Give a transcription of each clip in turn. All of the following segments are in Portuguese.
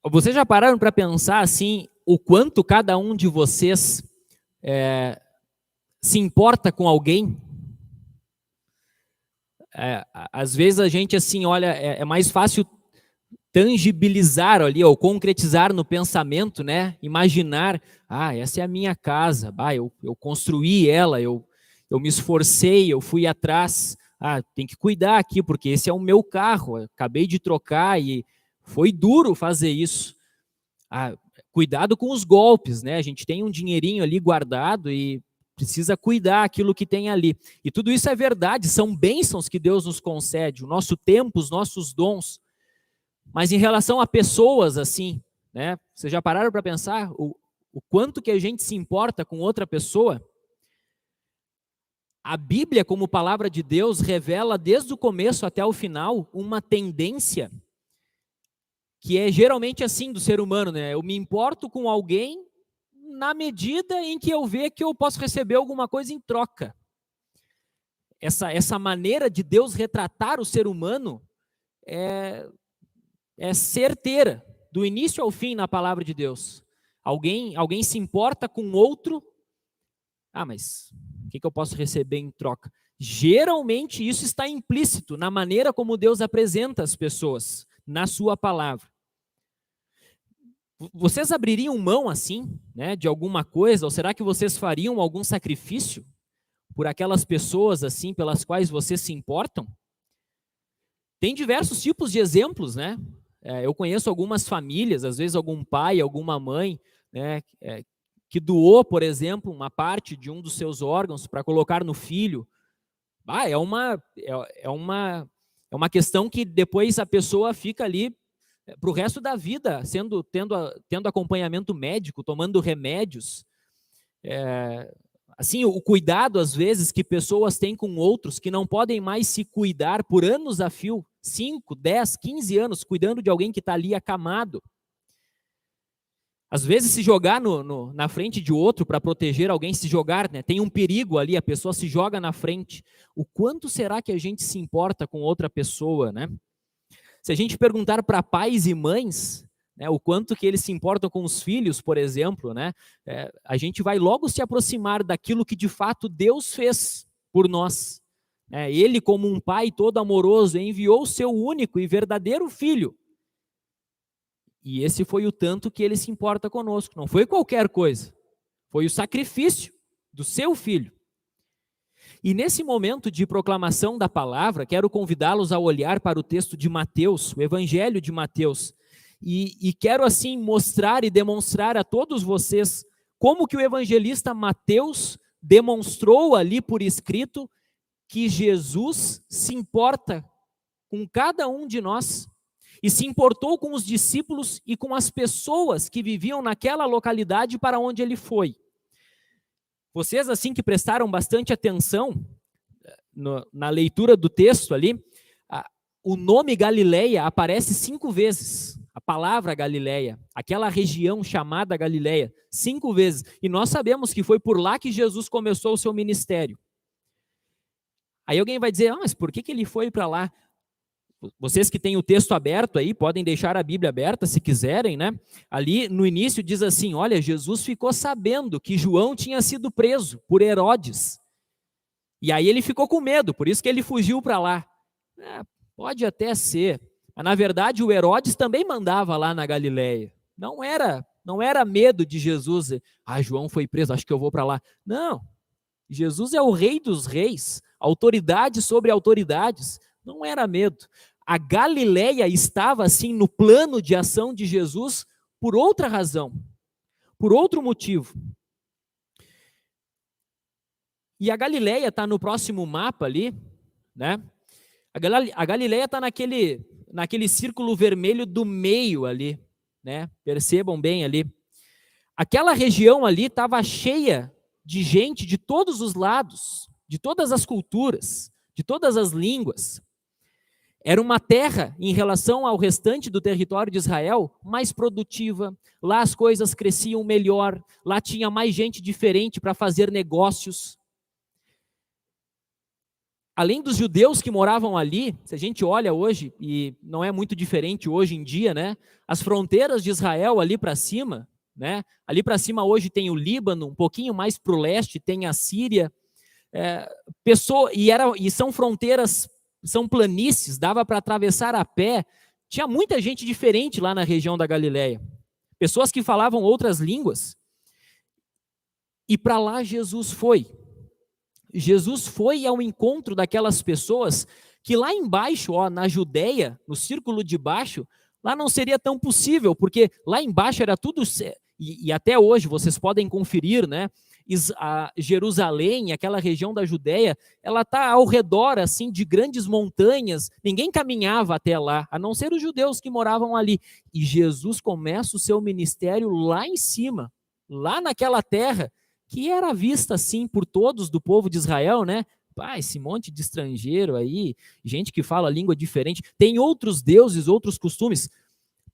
Vocês já pararam para pensar assim, o quanto cada um de vocês se importa com alguém? Às vezes a gente assim, olha, é mais fácil tangibilizar ali, ou concretizar no pensamento, né? Imaginar, essa é a minha casa, eu construí ela, eu me esforcei, eu fui atrás, tem que cuidar aqui, porque esse é o meu carro, acabei de trocar e foi duro fazer isso. Cuidado com os golpes, né? A gente tem um dinheirinho ali guardado e precisa cuidar aquilo que tem ali. E tudo isso é verdade, são bênçãos que Deus nos concede, o nosso tempo, os nossos dons. Mas em relação a pessoas assim, né? Vocês já pararam para pensar o quanto que a gente se importa com outra pessoa? A Bíblia, como palavra de Deus, revela desde o começo até o final uma tendência que é geralmente assim do ser humano, né? Eu me importo com alguém na medida em que eu ver que eu posso receber alguma coisa em troca. Essa maneira de Deus retratar o ser humano é certeira, do início ao fim na palavra de Deus. Alguém se importa com outro, mas o que eu posso receber em troca? Geralmente isso está implícito na maneira como Deus apresenta as pessoas, na sua palavra. Vocês abririam mão assim, né, de alguma coisa, ou será que vocês fariam algum sacrifício por aquelas pessoas assim pelas quais vocês se importam? Tem diversos tipos de exemplos, né? Eu conheço algumas famílias, às vezes algum pai, alguma mãe, né, que doou, por exemplo, uma parte de um dos seus órgãos para colocar no filho. É uma questão que depois a pessoa fica ali para o resto da vida, tendo acompanhamento médico, tomando remédios. Assim, o cuidado, às vezes, que pessoas têm com outros que não podem mais se cuidar por anos a fio, 5, 10, 15 anos, cuidando de alguém que está ali acamado. Às vezes, se jogar na frente de outro para proteger alguém, se jogar, né, tem um perigo ali, a pessoa se joga na frente. O quanto será que a gente se importa com outra pessoa, né? Se a gente perguntar para pais e mães, né, o quanto que eles se importam com os filhos, por exemplo, né, a gente vai logo se aproximar daquilo que de fato Deus fez por nós. Ele, como um pai todo amoroso, enviou o seu único e verdadeiro filho. E esse foi o tanto que ele se importa conosco. Não foi qualquer coisa. Foi o sacrifício do seu filho. E nesse momento de proclamação da palavra, quero convidá-los a olhar para o texto de Mateus, o Evangelho de Mateus. E quero assim mostrar e demonstrar a todos vocês como que o evangelista Mateus demonstrou ali por escrito que Jesus se importa com cada um de nós. E se importou com os discípulos e com as pessoas que viviam naquela localidade para onde ele foi. Vocês, assim, que prestaram bastante atenção na leitura do texto ali, o nome Galileia aparece 5 vezes. A palavra Galileia, aquela região chamada Galileia, 5 vezes. E nós sabemos que foi por lá que Jesus começou o seu ministério. Aí alguém vai dizer, mas por que ele foi para lá? Vocês que têm o texto aberto aí, podem deixar a Bíblia aberta se quiserem, né? Ali no início diz assim, olha, Jesus ficou sabendo que João tinha sido preso por Herodes. E aí ele ficou com medo, por isso que ele fugiu para lá. Pode até ser, mas na verdade o Herodes também mandava lá na Galileia. Não era medo de Jesus, João foi preso, acho que eu vou para lá. Não, Jesus é o rei dos reis, autoridade sobre autoridades. Não era medo. A Galileia estava assim no plano de ação de Jesus por outra razão, por outro motivo. E a Galileia está no próximo mapa ali, né? A Galileia está naquele círculo vermelho do meio ali, né? Percebam bem ali. Aquela região ali estava cheia de gente de todos os lados, de todas as culturas, de todas as línguas. Era uma terra, em relação ao restante do território de Israel, mais produtiva. Lá as coisas cresciam melhor. Lá tinha mais gente diferente para fazer negócios. além dos judeus que moravam ali, se a gente olha hoje, e não é muito diferente hoje em dia, né? As fronteiras de Israel ali para cima, né? Ali para cima hoje tem o Líbano, um pouquinho mais para o leste tem a Síria, e são fronteiras, são planícies, dava para atravessar a pé. Tinha muita gente diferente lá na região da Galileia, pessoas que falavam outras línguas. E para lá Jesus foi. Jesus foi ao encontro daquelas pessoas que lá embaixo, ó, na Judéia, no círculo de baixo, lá não seria tão possível, porque lá embaixo era tudo, e até hoje vocês podem conferir, né? Jerusalém, aquela região da Judéia, ela está ao redor assim de grandes montanhas, ninguém caminhava até lá, a não ser os judeus que moravam ali. E Jesus começa o seu ministério lá em cima, lá naquela terra, que era vista assim por todos do povo de Israel, né? Esse monte de estrangeiro aí, gente que fala língua diferente, tem outros deuses, outros costumes,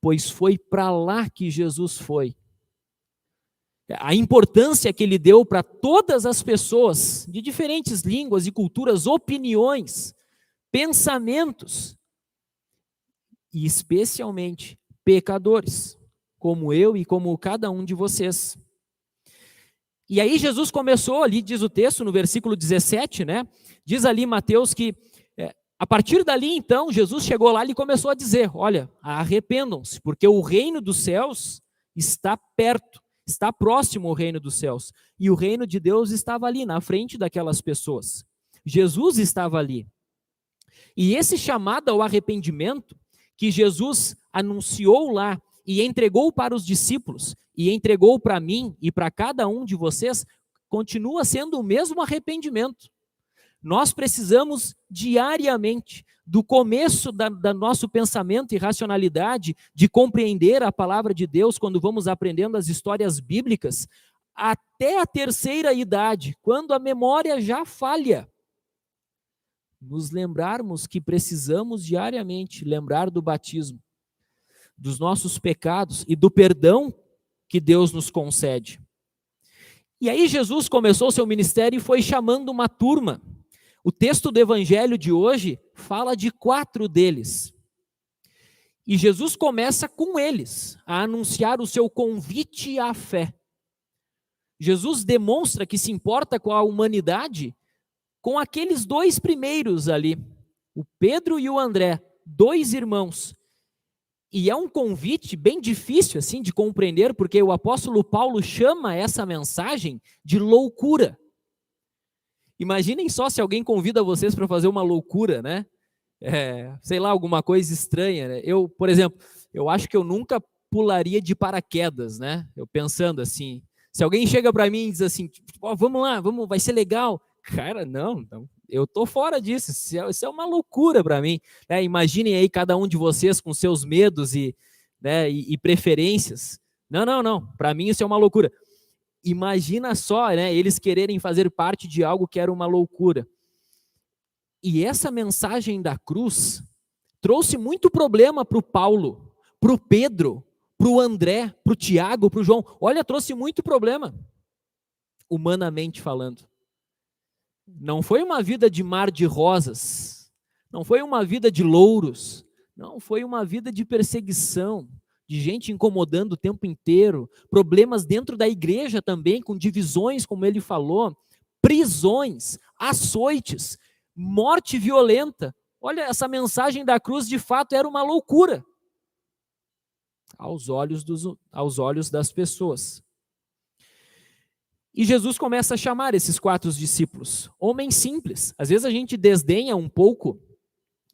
pois foi para lá que Jesus foi. A importância que ele deu para todas as pessoas de diferentes línguas e culturas, opiniões, pensamentos, e especialmente pecadores, como eu e como cada um de vocês. E aí Jesus começou ali, diz o texto no versículo 17, né? Diz ali Mateus que a partir dali então Jesus chegou lá e começou a dizer, olha, arrependam-se, porque o reino dos céus está perto, está próximo ao reino dos céus. E o reino de Deus estava ali, na frente daquelas pessoas. Jesus estava ali. E esse chamado ao arrependimento que Jesus anunciou lá e entregou para os discípulos, e entregou para mim e para cada um de vocês, continua sendo o mesmo arrependimento. Nós precisamos diariamente, do começo da nosso pensamento e racionalidade, de compreender a palavra de Deus quando vamos aprendendo as histórias bíblicas, até a terceira idade, quando a memória já falha, nos lembrarmos que precisamos diariamente lembrar do batismo, dos nossos pecados e do perdão que Deus nos concede. E aí Jesus começou seu ministério e foi chamando uma turma. O texto do evangelho de hoje fala de 4 deles. E Jesus começa com eles a anunciar o seu convite à fé. Jesus demonstra que se importa com a humanidade com aqueles 2 primeiros ali, o Pedro e o André, 2 irmãos. E é um convite bem difícil assim de compreender, porque o apóstolo Paulo chama essa mensagem de loucura. Imaginem só se alguém convida vocês para fazer uma loucura, né? Sei lá, alguma coisa estranha, né? Eu, por exemplo, eu acho que eu nunca pularia de paraquedas, né? Eu pensando assim, se alguém chega para mim e diz assim, vamos lá, vai ser legal. Cara, não, eu tô fora disso, isso é uma loucura para mim. Imaginem aí cada um de vocês com seus medos e preferências. Não, para mim isso é uma loucura. Imagina só, né, eles quererem fazer parte de algo que era uma loucura. E essa mensagem da cruz trouxe muito problema para o Paulo, para o Pedro, para o André, para o Tiago, para o João. Olha, trouxe muito problema, humanamente falando. Não foi uma vida de mar de rosas, não foi uma vida de louros, não, foi uma vida de perseguição, de gente incomodando o tempo inteiro, problemas dentro da igreja também, com divisões, como ele falou, prisões, açoites, morte violenta. Olha, essa mensagem da cruz de fato era uma loucura aos olhos das pessoas. E Jesus começa a chamar esses 4 discípulos, homens simples. Às vezes a gente desdenha um pouco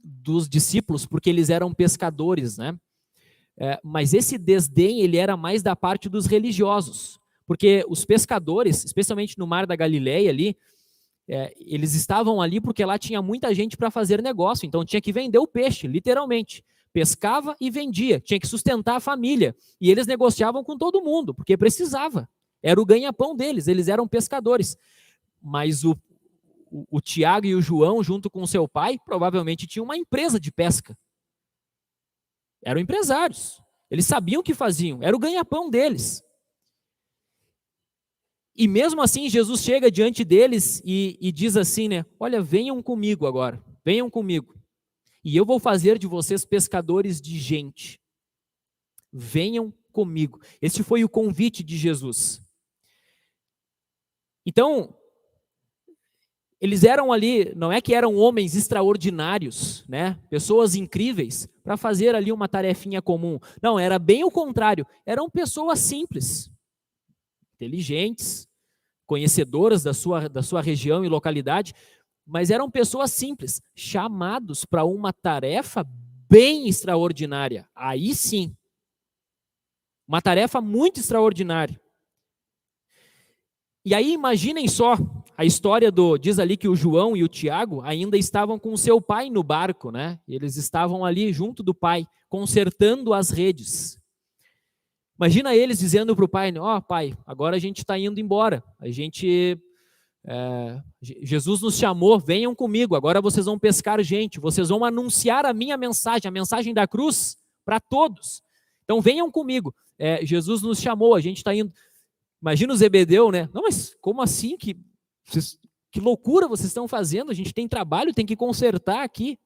dos discípulos porque eles eram pescadores, né? Mas esse desdém ele era mais da parte dos religiosos, porque os pescadores, especialmente no Mar da Galileia ali, eles estavam ali porque lá tinha muita gente para fazer negócio, então tinha que vender o peixe, literalmente. Pescava e vendia, tinha que sustentar a família. E eles negociavam com todo mundo, porque precisava. Era o ganha-pão deles, eles eram pescadores. Mas o Tiago e o João, junto com seu pai, provavelmente tinham uma empresa de pesca. Eram empresários. Eles sabiam o que faziam, era o ganha-pão deles. E mesmo assim, Jesus chega diante deles e diz assim, né? Olha, venham comigo agora, venham comigo. E eu vou fazer de vocês pescadores de gente. Venham comigo. Esse foi o convite de Jesus. Então, eles eram ali, não é que eram homens extraordinários, né? Pessoas incríveis para fazer ali uma tarefinha comum. Não, era bem o contrário. Eram pessoas simples, inteligentes, conhecedoras da sua região e localidade, mas eram pessoas simples, chamados para uma tarefa bem extraordinária. Aí sim, uma tarefa muito extraordinária. E aí imaginem só, a história diz ali que o João e o Tiago ainda estavam com o seu pai no barco, né? Eles estavam ali junto do pai, consertando as redes. Imagina eles dizendo para o pai, ó pai, agora a gente está indo embora, Jesus nos chamou, venham comigo, agora vocês vão pescar gente, vocês vão anunciar a minha mensagem, a mensagem da cruz para todos. Então venham comigo, Jesus nos chamou, a gente está indo. Imagina o Zebedeu, né? Não, mas como assim? Que loucura vocês estão fazendo? A gente tem trabalho, tem que consertar aqui.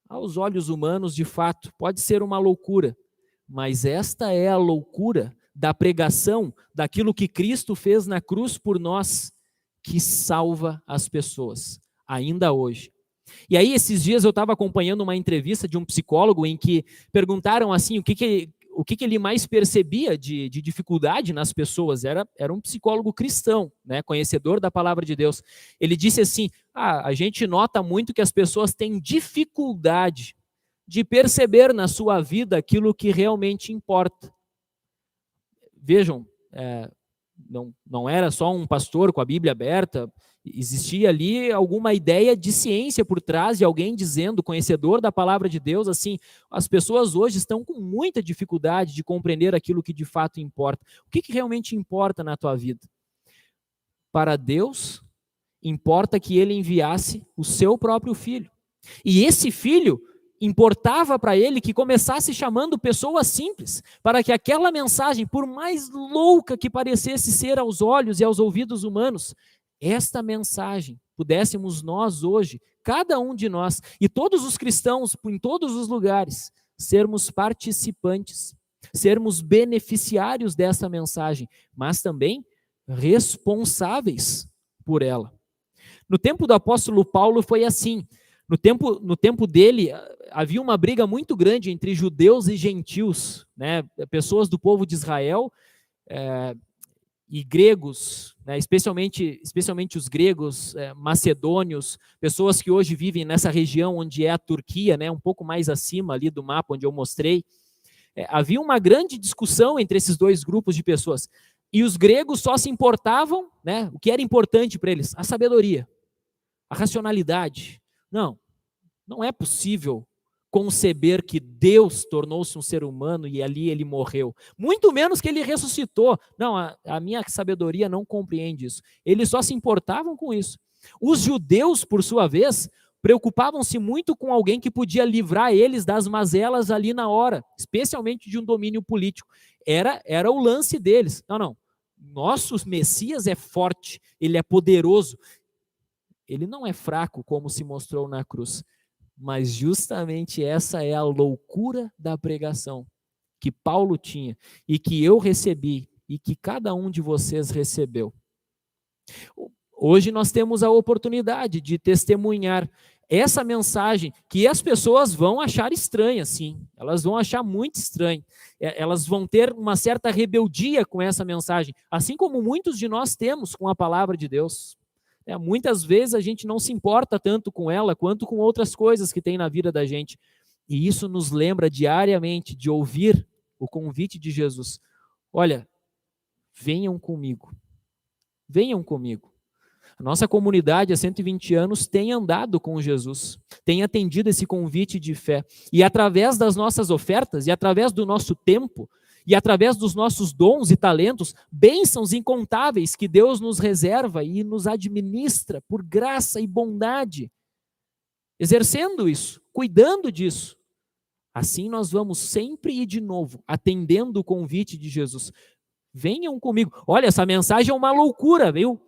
Aos olhos humanos, de fato, pode ser uma loucura, mas esta é a loucura da pregação, daquilo que Cristo fez na cruz por nós, que salva as pessoas, ainda hoje. E aí, esses dias eu estava acompanhando uma entrevista de um psicólogo em que perguntaram assim, o que ele mais percebia de dificuldade nas pessoas. Era um psicólogo cristão, né, conhecedor da palavra de Deus. Ele disse assim, a gente nota muito que as pessoas têm dificuldade de perceber na sua vida aquilo que realmente importa. Vejam, não era só um pastor com a Bíblia aberta, existia ali alguma ideia de ciência por trás de alguém dizendo, conhecedor da palavra de Deus, assim, as pessoas hoje estão com muita dificuldade de compreender aquilo que de fato importa. O que realmente importa na tua vida? Para Deus, importa que Ele enviasse o seu próprio filho. E esse filho importava para ele que começasse chamando pessoas simples, para que aquela mensagem, por mais louca que parecesse ser aos olhos e aos ouvidos humanos, esta mensagem pudéssemos nós hoje, cada um de nós, e todos os cristãos em todos os lugares, sermos participantes, sermos beneficiários dessa mensagem, mas também responsáveis por ela. No tempo do apóstolo Paulo foi assim. No tempo dele, havia uma briga muito grande entre judeus e gentios, né? Pessoas do povo de Israel e gregos, né? especialmente os gregos, macedônios, pessoas que hoje vivem nessa região onde é a Turquia, né? Um pouco mais acima ali do mapa onde eu mostrei. Havia uma grande discussão entre esses dois grupos de pessoas. E os gregos só se importavam, né? O que era importante para eles? A sabedoria, a racionalidade. Não é possível conceber que Deus tornou-se um ser humano e ali ele morreu. Muito menos que ele ressuscitou. Não, a minha sabedoria não compreende isso. Eles só se importavam com isso. Os judeus, por sua vez, preocupavam-se muito com alguém que podia livrar eles das mazelas ali na hora, especialmente de um domínio político. Era o lance deles. Não. Nosso Messias é forte, ele é poderoso. Ele não é fraco, como se mostrou na cruz. Mas justamente essa é a loucura da pregação que Paulo tinha e que eu recebi e que cada um de vocês recebeu. Hoje nós temos a oportunidade de testemunhar essa mensagem que as pessoas vão achar estranha, sim. Elas vão achar muito estranho. Elas vão ter uma certa rebeldia com essa mensagem, assim como muitos de nós temos com a palavra de Deus. Muitas vezes a gente não se importa tanto com ela quanto com outras coisas que tem na vida da gente. E isso nos lembra diariamente de ouvir o convite de Jesus. Olha, venham comigo. Venham comigo. A nossa comunidade há 120 anos tem andado com Jesus, tem atendido esse convite de fé. E através das nossas ofertas, e através do nosso tempo, e através dos nossos dons e talentos, bênçãos incontáveis que Deus nos reserva e nos administra por graça e bondade, exercendo isso, cuidando disso. Assim nós vamos sempre e de novo, atendendo o convite de Jesus. Venham comigo. Olha, essa mensagem é uma loucura, viu?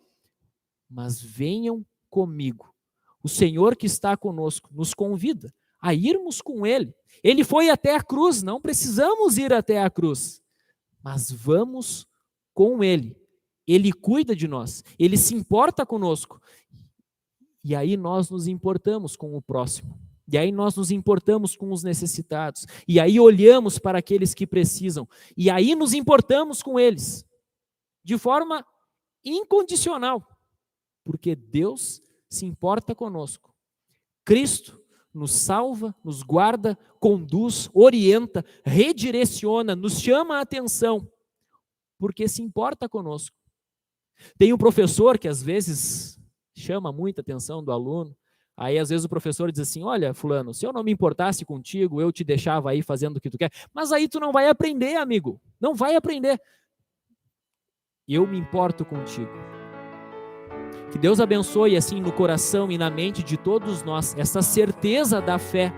Mas venham comigo. O Senhor que está conosco nos convida a irmos com Ele. Ele foi até a cruz, não precisamos ir até a cruz, mas vamos com Ele. Ele cuida de nós, Ele se importa conosco. E aí nós nos importamos com o próximo. E aí nós nos importamos com os necessitados. E aí olhamos para aqueles que precisam. E aí nos importamos com eles. De forma incondicional. Porque Deus se importa conosco. Cristo nos salva, nos guarda, conduz, orienta, redireciona, nos chama a atenção. Porque se importa conosco. Tem um professor que às vezes chama muita atenção do aluno. Aí, às vezes, o professor diz assim, olha, fulano, se eu não me importasse contigo, eu te deixava aí fazendo o que tu quer. Mas aí tu não vai aprender, amigo. Não vai aprender. Eu me importo contigo. Que Deus abençoe, assim, no coração e na mente de todos nós, essa certeza da fé,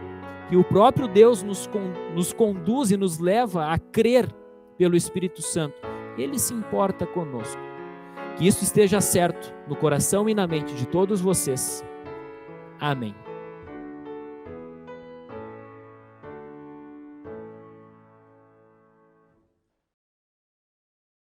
que o próprio Deus nos conduz e nos leva a crer pelo Espírito Santo. Ele se importa conosco. Que isso esteja certo no coração e na mente de todos vocês. Amém.